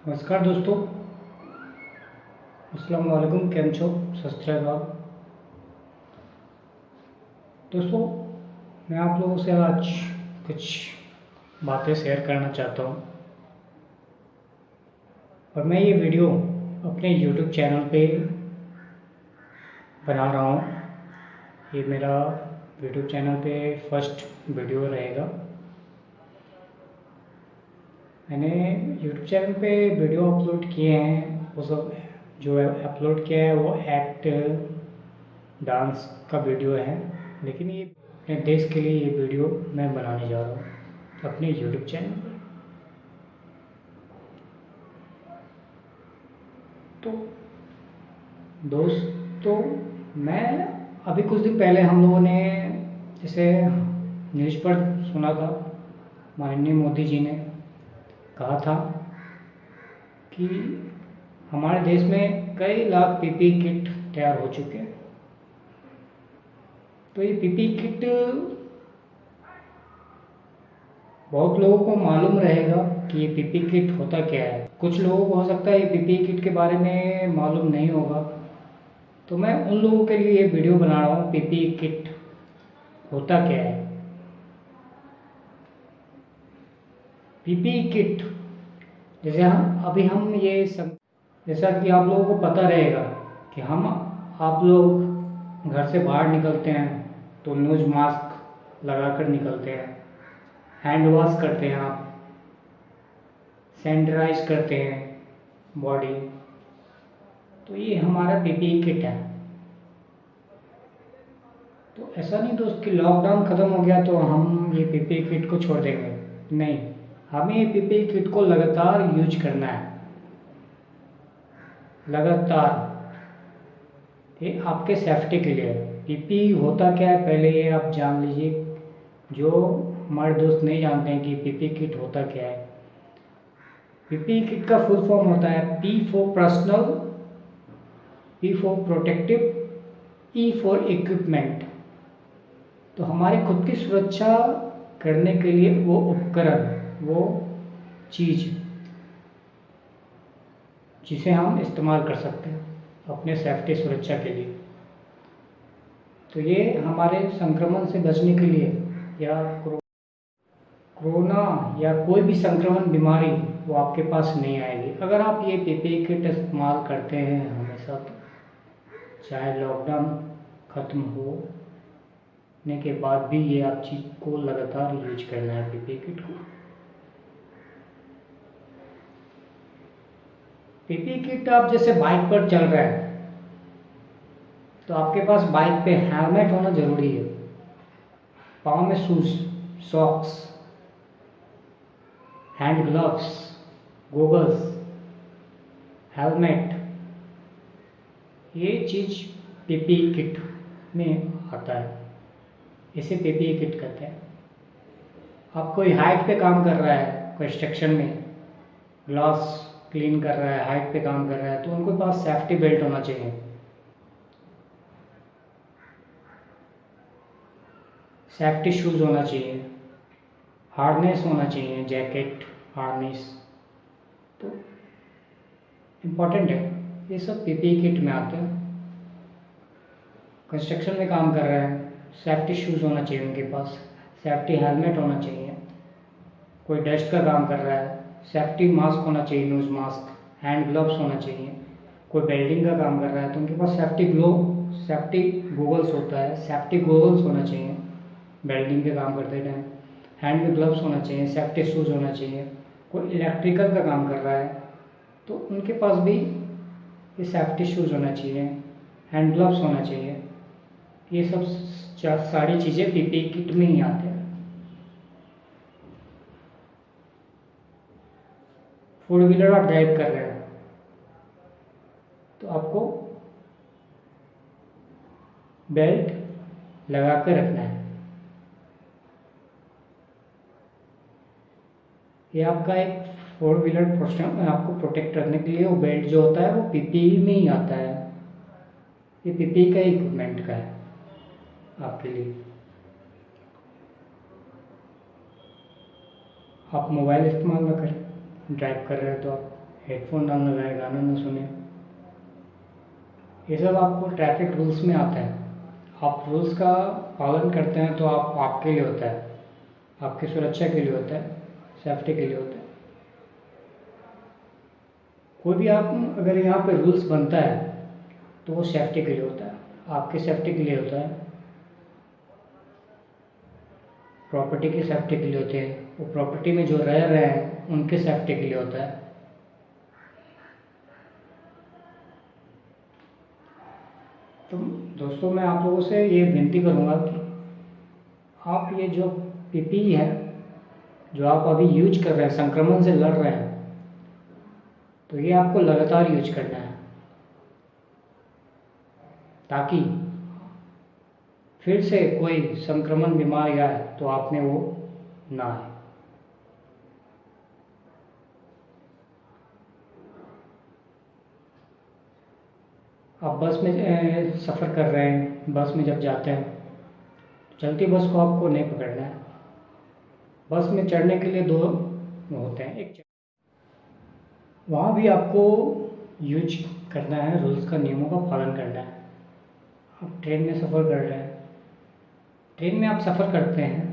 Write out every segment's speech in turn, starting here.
नमस्कार दोस्तों, अस्सलाम वालेकुम। केम छो? सत श्री अकाल दोस्तों। मैं आप लोगों से आज कुछ बातें शेयर करना चाहता हूँ और मैं ये वीडियो अपने YouTube चैनल पे बना रहा हूँ। ये मेरा YouTube चैनल पे फर्स्ट वीडियो रहेगा। मैंने YouTube चैनल पे वीडियो अपलोड किए हैं, वो सब जो अपलोड किया है वो एक्ट डांस का वीडियो है, लेकिन ये अपने देश के लिए ये वीडियो मैं बनाने जा रहा हूँ अपने YouTube चैनल पर। तो दोस्तों, मैं अभी कुछ दिन पहले हम लोगों ने जैसे न्यूज़ पर सुना था, माननीय मोदी जी ने कहा था कि हमारे देश में कई लाख पीपी किट तैयार हो चुके हैं। तो ये पीपी किट बहुत लोगों को मालूम रहेगा कि ये पीपी किट होता क्या है। कुछ लोगों को हो सकता है ये पीपी किट के बारे में मालूम नहीं होगा, तो मैं उन लोगों के लिए ये वीडियो बना रहा हूँ, पीपी किट होता क्या है। पीपी किट जैसे हम ये सब, जैसा कि आप लोगों को पता रहेगा कि आप लोग घर से बाहर निकलते हैं तो नोज मास्क लगाकर निकलते हैं, हैंड वॉश करते हैं, आप सैनिटाइज करते हैं बॉडी। तो ये हमारा पीपीई किट है। तो ऐसा नहीं दोस्त कि लॉकडाउन ख़त्म हो गया तो हम ये पीपीई किट को छोड़ देंगे, नहीं। हमें ये पीपीई किट को लगातार यूज करना है, लगातार। ये आपके सेफ्टी के लिए। पीपीई होता क्या है पहले ये आप जान लीजिए, जो हमारे दोस्त नहीं जानते हैं कि पीपीई किट होता क्या है। पीपीई किट का फुल फॉर्म होता है P for personal, P for protective, E for equipment. तो हमारे खुद की सुरक्षा करने के लिए वो उपकरण, वो चीज़ जिसे हम इस्तेमाल कर सकते हैं अपने सेफ्टी सुरक्षा के लिए। तो ये हमारे संक्रमण से बचने के लिए, या कोरोना या कोई भी संक्रमण बीमारी वो आपके पास नहीं आएगी अगर आप ये पीपीई किट इस्तेमाल करते हैं हमेशा। तो चाहे लॉकडाउन ख़त्म होने के बाद भी ये आप चीज़ को लगातार यूज करना है, पीपीई किट को। पीपीई किट आप जैसे बाइक पर चल रहे हैं तो आपके पास बाइक पे हेलमेट होना ज़रूरी है, पाँव में shoes, socks, hand gloves, goggles, helmet, ये चीज़ पीपीई किट में आता है। इसे पीपीई किट कहते हैं। आप कोई हाइट पे काम कर रहा है, कंस्ट्रक्शन में ग्लास क्लीन कर रहा है, हाइट पे काम कर रहा है, तो उनके पास सेफ्टी बेल्ट होना चाहिए, सेफ्टी शूज़ होना चाहिए, हार्नेस होना चाहिए, जैकेट, हार्नेस। तो इम्पॉर्टेंट है, ये सब पीपीई किट में आते हैं। कंस्ट्रक्शन में काम कर रहे हैं, सेफ्टी शूज़ होना चाहिए उनके पास, सेफ्टी हेलमेट होना चाहिए। कोई डस्ट का काम कर रहा है, सेफ्टी मास्क होना चाहिए, नोज मास्क, हैंड ग्लव्स होना चाहिए। कोई वेल्डिंग का काम कर रहा है तो उनके पास सेफ्टी गोगल्स होता है, सेफ्टी गोगल्स होना चाहिए वेल्डिंग के काम करते टाइम। हैंड में ग्लव्स होना चाहिए, सेफ्टी शूज़ होना चाहिए। कोई इलेक्ट्रिकल का काम कर रहा है तो उनके पास भी ये सेफ्टी शूज़ होना चाहिए, हैंड ग्लव्स होना चाहिए। ये सब सारी चीज़ें पीपीई किट में ही आते हैं। फोर व्हीलर आप ड्राइव कर रहे हैं तो आपको बेल्ट लगा कर रखना है। ये आपका एक फोर व्हीलर आपको प्रोटेक्ट करने के लिए वो बेल्ट जो होता है वो पीपीई में ही आता है। ये पीपीई का इक्विपमेंट का है आपके लिए। आप मोबाइल इस्तेमाल ना करें, ड्राइव कर रहे हैं तो आप हेडफोन ना लगाए, गाना ना सुने। ये सब आपको ट्रैफिक रूल्स में आता है। आप रूल्स का पालन करते हैं तो आप आपके लिए होता है, आपकी सुरक्षा के लिए होता है, सेफ्टी के लिए होता है। कोई भी आप अगर यहाँ पे रूल्स बनता है तो वो सेफ्टी के लिए होता है, आपकी सेफ्टी के लिए होता है, प्रॉपर्टी की सेफ्टी के लिए होते हैं, वो प्रॉपर्टी में जो रह रहे हैं उनके सेफ्टी के लिए होता है। तो दोस्तों, मैं आप लोगों से ये विनती करूँगा कि आप ये जो पीपीई है जो आप अभी यूज कर रहे हैं, संक्रमण से लड़ रहे हैं, तो ये आपको लगातार यूज करना है ताकि फिर से कोई संक्रमण बीमारी आए तो आप में वो ना आए। आप बस में सफ़र कर रहे हैं, बस में जब जाते हैं, चलती बस को आपको नहीं पकड़ना है। बस में चढ़ने के लिए दो होते हैं, एक वहाँ भी आपको यूज करना है, रूल्स का, नियमों का पालन करना है। आप ट्रेन में सफ़र कर रहे हैं, ट्रेन में आप सफ़र करते हैं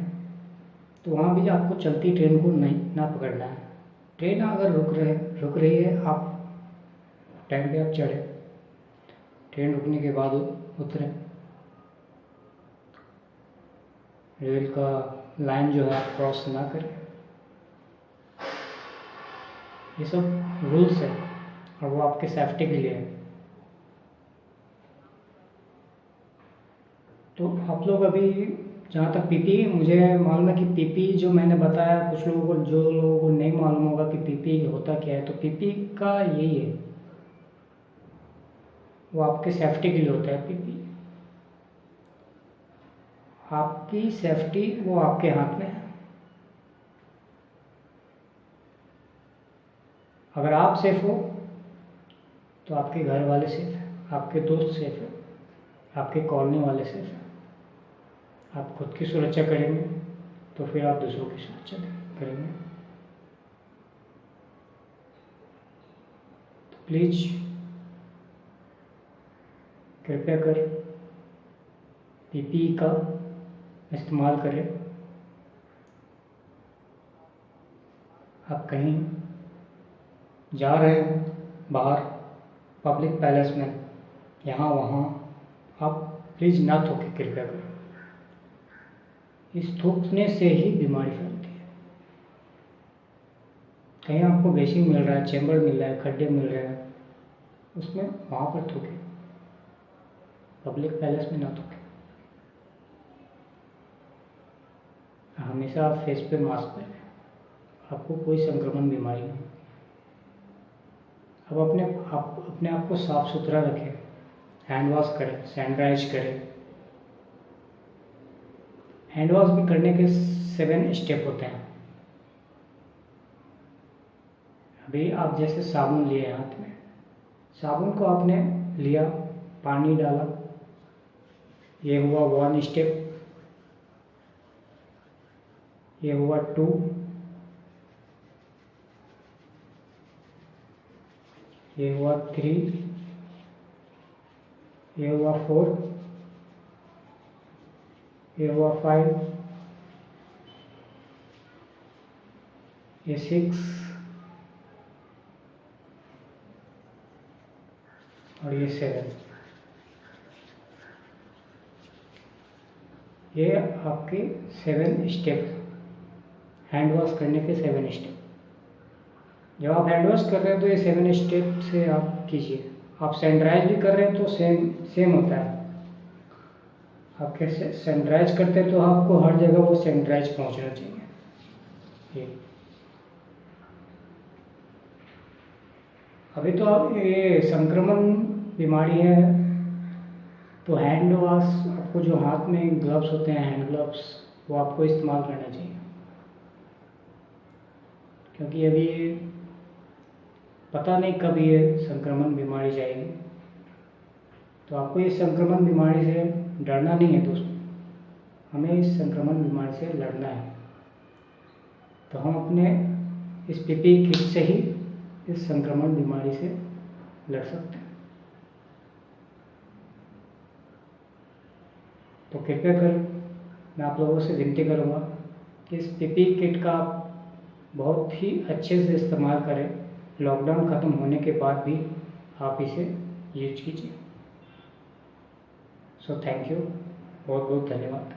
तो वहाँ भी आपको चलती ट्रेन को नहीं ना पकड़ना है। ट्रेन अगर रुक रही है, आप टाइम पे आप चढ़े, ट्रेन रुकने के बाद उतरे, रेल का लाइन जो है आप क्रॉस ना करें। ये सब रूल्स है और वो आपके सेफ्टी के लिए है। तो आप लोग अभी जहाँ तक पीपी, मुझे मालूम है कि पीपी जो मैंने बताया, कुछ लोगों को, जो लोगों को नहीं मालूम होगा कि पीपी होता क्या है, तो पीपी का यही है, वो आपके सेफ्टी के लिए होता है। पीपी आपकी सेफ्टी वो आपके हाथ में है। अगर आप सेफ हो तो आपके घर वाले सेफ है, आपके दोस्त सेफ है, आपके कॉलोनी वाले सेफ है। आप खुद की सुरक्षा करेंगे तो फिर आप दूसरों की सुरक्षा करेंगे। तो प्लीज़ कृपया कर पीपीई का इस्तेमाल करें। आप कहीं जा रहे हैं बाहर पब्लिक पैलेस में, यहाँ वहाँ, आप प्लीज़ ना थूकें, कृपया करें। इस थूकने से ही बीमारी फैलती है। कहीं आपको बेसिन मिल रहा है, चैम्बर मिल रहा है, खड्डे मिल रहे हैं, उसमें वहाँ पर थूकें, पब्लिक पैलेस में ना थूकें। हमेशा फेस पे मास्क पहनें, आपको कोई संक्रमण बीमारी नहीं। अब अपने आप को साफ सुथरा रखें, हैंड वॉश करें, सैनिटाइज करें। हैंड वॉश भी करने के 7 स्टेप होते हैं। अभी आप जैसे साबुन लिए हाथ में, साबुन को आपने लिया, पानी डाला, ये हुआ 1 स्टेप, ये हुआ 2, ये हुआ 3, ये हुआ 4, ये हुआ 5, ये 6 और ये 7। ये आपके 7 स्टेप, हैंड वॉश करने के 7 स्टेप। जब आप हैंड वॉश कर रहे हैं तो ये 7 स्टेप से आप कीजिए। आप सैनिटाइज भी कर रहे हैं तो सेम होता है। आप कैसे सैनिटाइज करते हैं तो आपको हर जगह वो सैनिटाइज पहुंचना चाहिए। ये अभी तो आप ये संक्रमण बीमारी है तो हैंड वॉश, आपको जो हाथ में ग्लव्स होते हैं, हैंड ग्लव्स, वो आपको इस्तेमाल करना चाहिए। क्योंकि अभी पता नहीं कब ये संक्रमण बीमारी जाएगी, तो आपको इस संक्रमण बीमारी से डरना नहीं है दोस्तों, हमें इस संक्रमण बीमारी से लड़ना है। तो हम अपने इस पीपीई किट से ही इस संक्रमण बीमारी से लड़ सकते हैं। तो कृपया कर मैं आप लोगों से विनती करूँगा कि इस पीपी किट का आप बहुत ही अच्छे से इस्तेमाल करें। लॉकडाउन ख़त्म होने के बाद भी आप इसे यूज कीजिए। सो थैंक यू, बहुत बहुत धन्यवाद।